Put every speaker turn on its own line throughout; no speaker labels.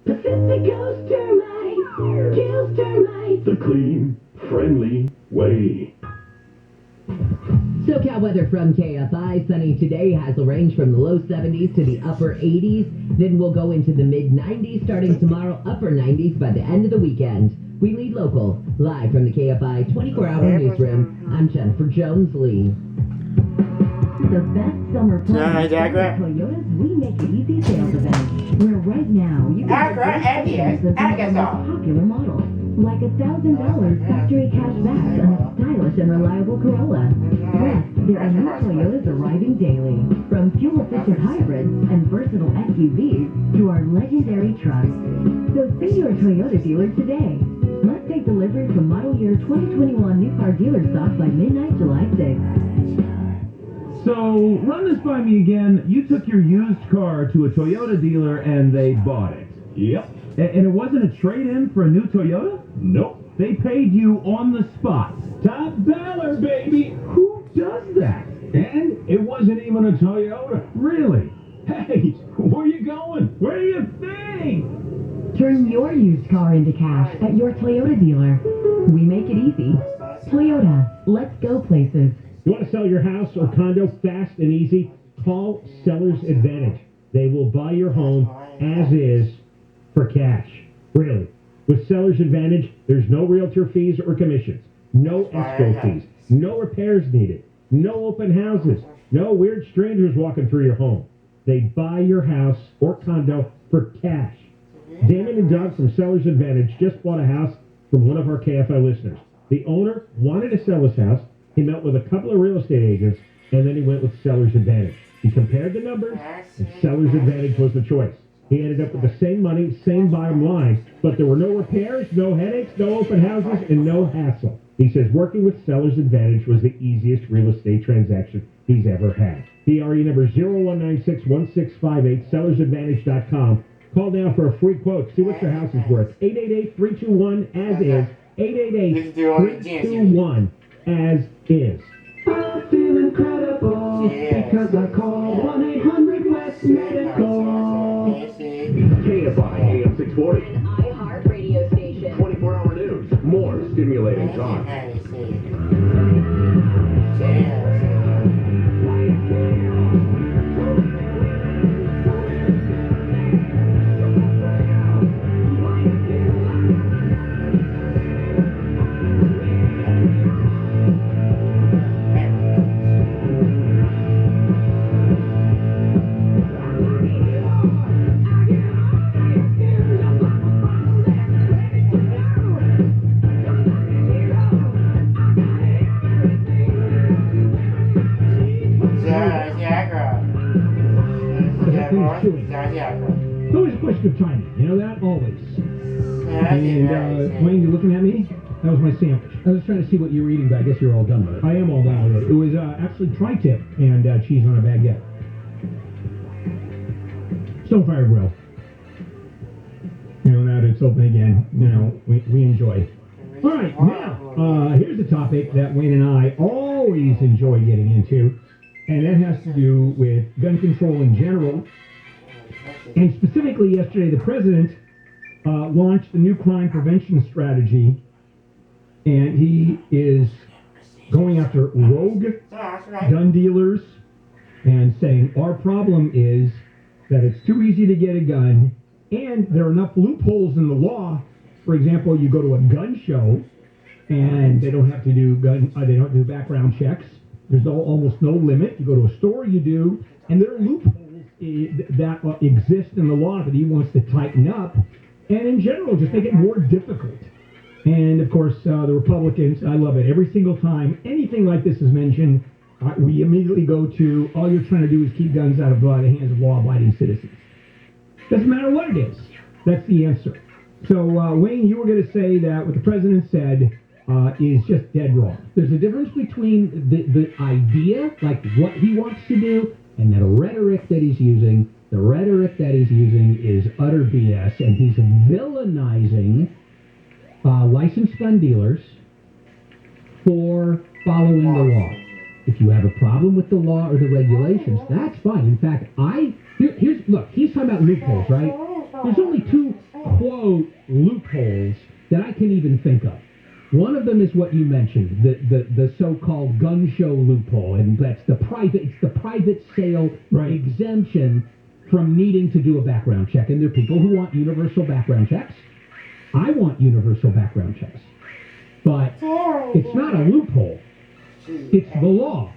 Pacific Coast Termite kills termites the clean, friendly way.
SoCal weather from KFI. Sunny today has a range from the low 70s to the upper 80s. Then we'll go into the mid 90s starting tomorrow, upper 90s by the end of the weekend. We lead local. Live from the KFI 24-hour newsroom, I'm Jennifer Jones-Lee.
The best summer plans at Toyota's We Make It Easy sales event, where right now you can get the most popular models, like $1,000 factory cash back on a stylish and reliable Corolla. Plus, there are new Toyotas arriving daily, from fuel-efficient hybrids and versatile SUVs to our legendary trucks. So see your Toyota dealer today. Let's take delivery from model year 2021 new car dealer stock by midnight July 6th.
So, run this by me again. You took your used car to a Toyota dealer and they bought it.
Yep.
And it wasn't a trade-in for a new Toyota?
Nope.
They paid you on the spot.
Top dollar, baby.
Who does that?
And it wasn't even a Toyota.
Really?
Hey, where you going?
Where do you think?
Turn your used car into cash at your Toyota dealer. We make it easy. Toyota, let's go places.
You want to sell your house or condo fast and easy? Call Seller's Advantage. They will buy your home as is for cash. Really. With Seller's Advantage, there's no realtor fees or commissions, no escrow fees, no repairs needed, no open houses, no weird strangers walking through your home. They buy your house or condo for cash. Damon and Doug from Seller's Advantage just bought a house from one of our KFI listeners. The owner wanted to sell his house. He met with a couple of real estate agents, and then he went with Seller's Advantage. He compared the numbers, and Seller's Advantage was the choice. He ended up with the same money, same bottom line, but there were no repairs, no headaches, no open houses, and no hassle. He says working with Seller's Advantage was the easiest real estate transaction he's ever had. DRE number 0196-1658, sellersadvantage.com. Call now for a free quote. See what your house is worth. 888-321-AS-IS. 888-321 as is.
I feel incredible because I called 1-800-WEST-MEDICAL. KFI AM 640.
An iHeart radio station.
24-hour news. More stimulating talk.
It's always a question of timing, you know that? Always. And, Wayne, you looking at me? That was my sandwich. I was trying to see what you were eating, but I guess you're all done with it. I am all done with it. It was actually tri-tip and cheese on a baguette. Stone-fire grill. You know, now that it's open again, you know, we enjoy. All right, now, here's a topic that Wayne and I always enjoy getting into, and that has to do with gun control in general. And specifically, yesterday, the president launched the new crime prevention strategy, and he is going after rogue gun dealers and saying our problem is that it's too easy to get a gun, and there are enough loopholes in the law. For example, you go to a gun show, and they don't have to do they don't do background checks. There's almost no limit. You go to a store, you do, and there are loopholes that exist in the law that he wants to tighten up, and in general, just make it more difficult. And of course, the Republicans, I love it. Every single time anything like this is mentioned, we immediately go to, all you're trying to do is keep guns out of the hands of law-abiding citizens. Doesn't matter what it is. That's the answer. So, Wayne, you were going to say that what the president said is just dead wrong. There's a difference between the idea, like what he wants to do, and the rhetoric that he's using. The rhetoric that he's using is utter BS, and he's villainizing licensed gun dealers for following the law. If you have a problem with the law or the regulations, that's fine. In fact, look, he's talking about loopholes, right? There's only two quote loopholes that I can even think of. One of them is what you mentioned, the so-called gun show loophole, and that's the private sale exemption from needing to do a background check. And there are people who want universal background checks. I want universal background checks. But it's not a loophole. It's the law.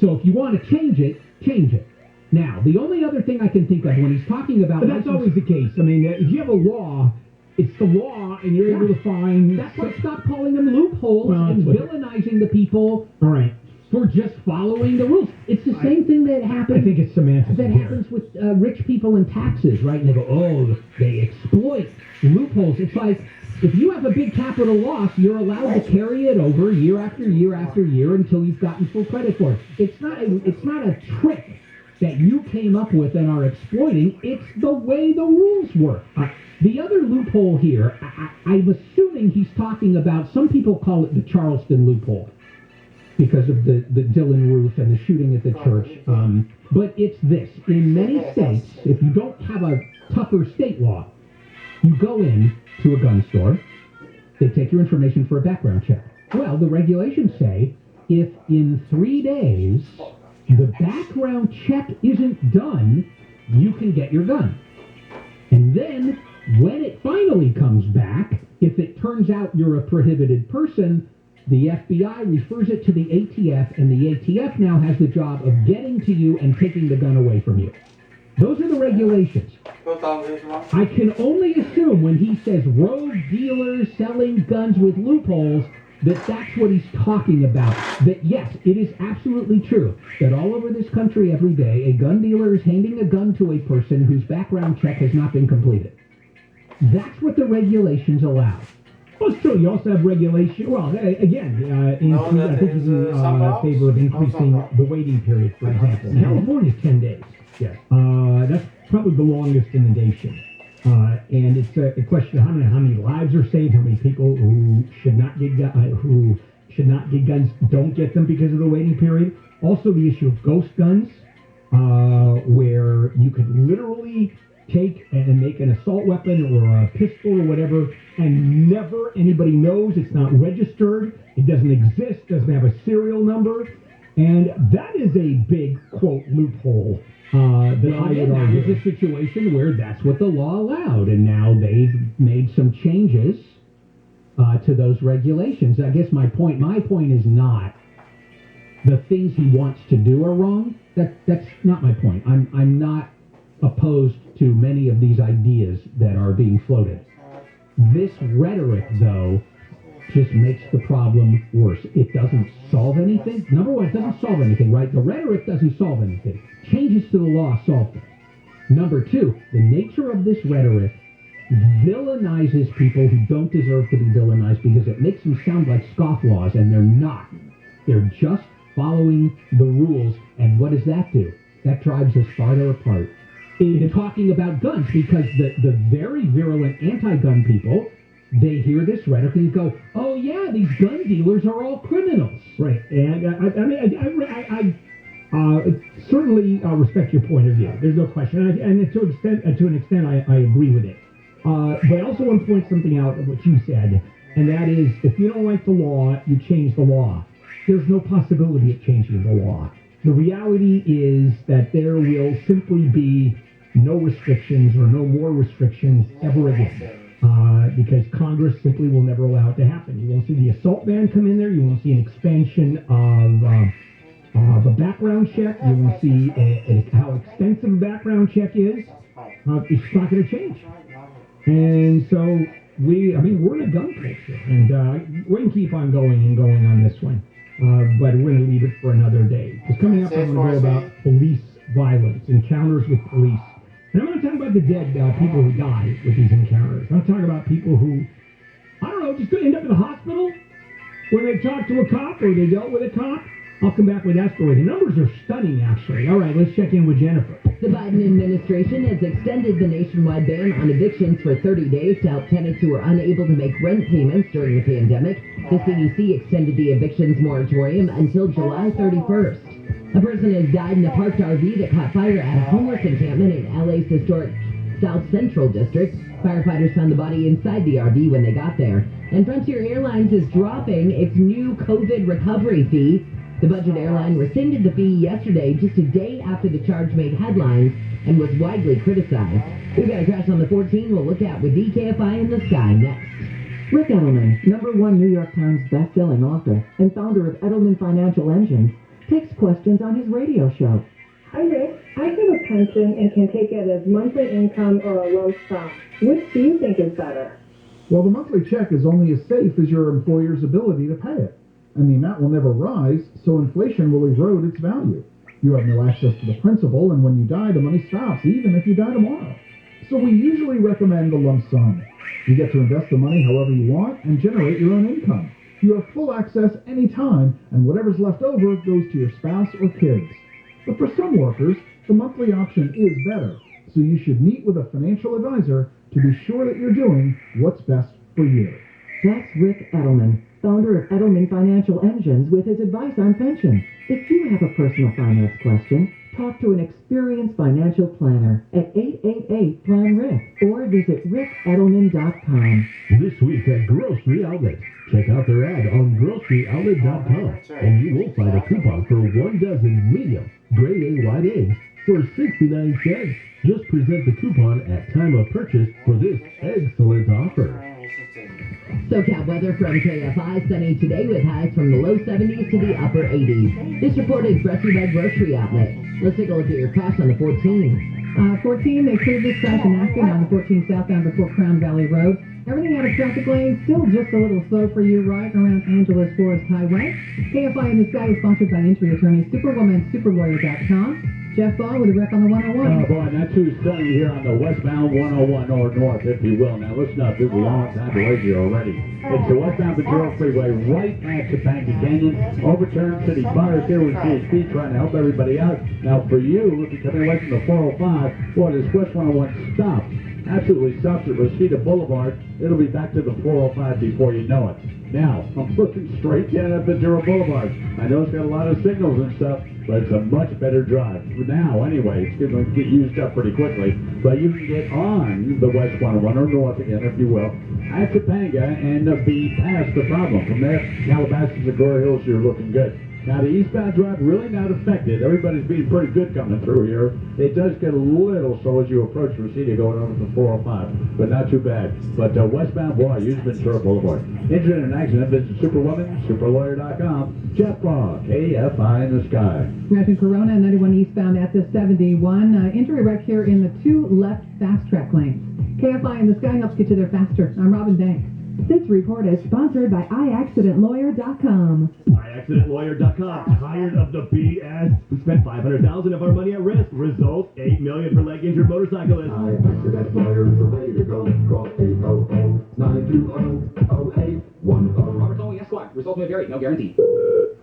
So if you want to change it, change it. Now, the only other thing I can think of when he's talking about... But that's always the case. I mean, if you have a law, it's the law, and you're able to find... That's why stop calling them loopholes and villainizing the people for just following the rules. It's the same thing that happens... I think it's semantics. That happens with rich people and taxes, right? And they go, oh, they exploit loopholes. It's like... If you have a big capital loss, you're allowed to carry it over year after year after year until you've gotten full credit for it. It's not a trick that you came up with and are exploiting. It's the way the rules work. The other loophole here, I'm assuming he's talking about, some people call it the Charleston loophole because of the Dylan Roof and the shooting at the church. But it's this. In many states, if you don't have a tougher state law, you go in to a gun store, they take your information for a background check. Well, the regulations say if in 3 days the background check isn't done, you can get your gun. And then when it finally comes back, if it turns out you're a prohibited person, the FBI refers it to the ATF, and the ATF now has the job of getting to you and taking the gun away from you. Those are the regulations. I can only assume when he says rogue dealers selling guns with loopholes that that's what he's talking about. That yes, it is absolutely true that all over this country every day a gun dealer is handing a gun to a person whose background check has not been completed. That's what the regulations allow. Well, it's true. You also have regulation. Well, again, I think he's in favor of increasing the waiting period, for example. California's 10 days. Yes. That's probably the longest in the nation. And it's a question of how many lives are saved, how many people who should not get guns don't get them because of the waiting period. Also the issue of ghost guns, where you could literally take and make an assault weapon or a pistol or whatever, and never anybody knows, it's not registered, it doesn't exist, doesn't have a serial number, and that is a big, quote, loophole. I would argue. That is a situation where that's what the law allowed, and now they've made some changes to those regulations. I guess my point is not the things he wants to do are wrong. That's not my point. I'm not opposed to many of these ideas that are being floated. This rhetoric, though, just makes the problem worse. It doesn't solve anything. Number one, it doesn't solve anything, right? The rhetoric doesn't solve anything. Changes to the law solve things. Number two, the nature of this rhetoric villainizes people who don't deserve to be villainized because it makes them sound like scofflaws, and they're not. They're just following the rules, and what does that do? That drives us farther apart. In talking about guns, because the very virulent anti-gun people, they hear this rhetoric and go, oh yeah, these gun dealers are all criminals. Right, and I certainly respect your point of view. There's no question, and to an extent, I agree with it. But I also want to point something out of what you said, and that is, if you don't like the law, you change the law. There's no possibility of changing the law. The reality is that there will simply be no restrictions or no more restrictions ever again. Because Congress simply will never allow it to happen. You won't see the assault ban come in there. You won't see an expansion of a background check. You won't see how extensive a background check is. It's not going to change. And so we're in a gun culture, and we're going to keep on going on this one. But we're going to leave it for another day. Because coming up, I'm going to go about police violence, encounters with police. And I'm going to talk about the dead people who die with these encounters. I'm going to talk about people who, I don't know, just end up in the hospital when they talked to a cop or they dealt with a cop. I'll come back with that story. The numbers are stunning, actually. All right, let's check in with Jennifer.
The Biden administration has extended the nationwide ban on evictions for 30 days to help tenants who are unable to make rent payments during the pandemic. The CDC extended the evictions moratorium until July 31st. A person has died in a parked RV that caught fire at a homeless encampment in LA's historic South Central District. Firefighters found the body inside the RV when they got there. And Frontier Airlines is dropping its new COVID recovery fee. The budget airline rescinded the fee yesterday, just a day after the charge made headlines and was widely criticized. We've got a crash on the 14 we'll look at with the Kfi in the Sky next.
Rick Edelman, #1 New York Times best-selling author and founder of Edelman Financial Engines, takes questions on his radio show.
Hi, Rick. I have a pension and can take it as monthly income or a lump sum. Which do you think is better?
Well, the monthly check is only as safe as your employer's ability to pay it. And the amount will never rise, so inflation will erode its value. You have no access to the principal, and when you die, the money stops, even if you die tomorrow. So we usually recommend the lump sum. You get to invest the money however you want and generate your own income. You have full access anytime, and whatever's left over goes to your spouse or kids. But for some workers, the monthly option is better, so you should meet with a financial advisor to be sure that you're doing what's best for you.
That's Rick Edelman, founder of Edelman Financial Engines, with his advice on pensions. If you have a personal finance question, talk to an experienced financial planner at 888-PLAN-RICK or visit rickedelman.com.
This week at Grocery Outlet. Check out their ad on groceryoutlet.com and you will find a coupon for 1 dozen medium grade A white eggs for 69 cents. Just present the coupon at time of purchase for this excellent offer.
SoCal weather from KFI, sunny today with highs from the low 70s to the upper 80s. This report is brought to you by Grocery Outlet. Let's take a look at your crash on the 14.
14, they cleared this crash in Aspen on the 14 southbound before Crown Valley Road. Everything out of traffic lanes, still just a little slow for you right around Angeles Forest Highway. KFI in the Sky is sponsored by injury attorney Superwoman, superlawyer.com. Jeff Ball with a wreck on the 101.
Oh boy, not too sunny here on the westbound 101 or north, if you will. Now listen up, this is a long time to wait here already. It's the westbound Ventura Freeway right at Topanga Canyon. Overturned city bars here with CHP trying to help everybody out. Now for you, if you're coming away from the 405, boy, this West 101 stops. Absolutely stops at Reseda Boulevard. It'll be back to the 405 before you know it. Now, I'm looking straight down at Ventura Boulevard. I know it's got a lot of signals and stuff, but it's a much better drive. For now, anyway, it's going to get used up pretty quickly. But you can get on the West 101 or north again, if you will, at Topanga and be past the problem. From there, Calabasas and Gore Hills, you're looking good. Now, the eastbound drive really not affected. Everybody's being pretty good coming through here. It does get a little slow as you approach Reseda going over the 405, but not too bad. But westbound, boy, use Ventura Boulevard. Injured in an accident, visit Superwoman, superlawyer.com. Jeff Ball, KFI in the Sky.
Crashing Corona, 91 eastbound at the 71. Injury wreck here in the 2 left fast track lanes. KFI in the Sky helps get you there faster. I'm Robin Banks.
This report is sponsored by iAccidentLawyer.com.
iAccidentLawyer.com. Tired of the BS? We spent $500,000 of our money at risk. Result, $8 million for leg-injured motorcyclists.
iAccident Lawyer is the way to go. Call 800-920-0810.
Robert Tolling, Esquire. Result may vary. No guarantee.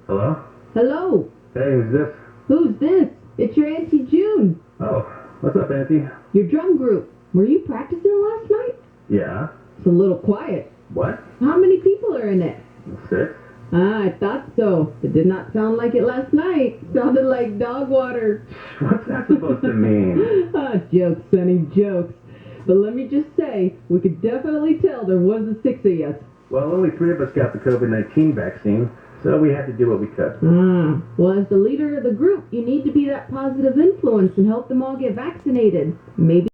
Hello?
Hello.
Hey, who's this?
Who's this? It's your Auntie June.
Oh, what's up, Auntie?
Your drum group. Were you practicing last night?
Yeah.
It's a little quiet.
What?
How many people are in it?
6?
Ah, I thought so. It did not sound like it last night. Sounded like dog water.
What's that supposed to mean?
Ah, jokes, Sonny, jokes. But let me just say, we could definitely tell there was a 6 of us.
Well, only 3 of us got the COVID-19 vaccine, so we had to do what we could.
Well, as the leader of the group, you need to be that positive influence and help them all get vaccinated. Maybe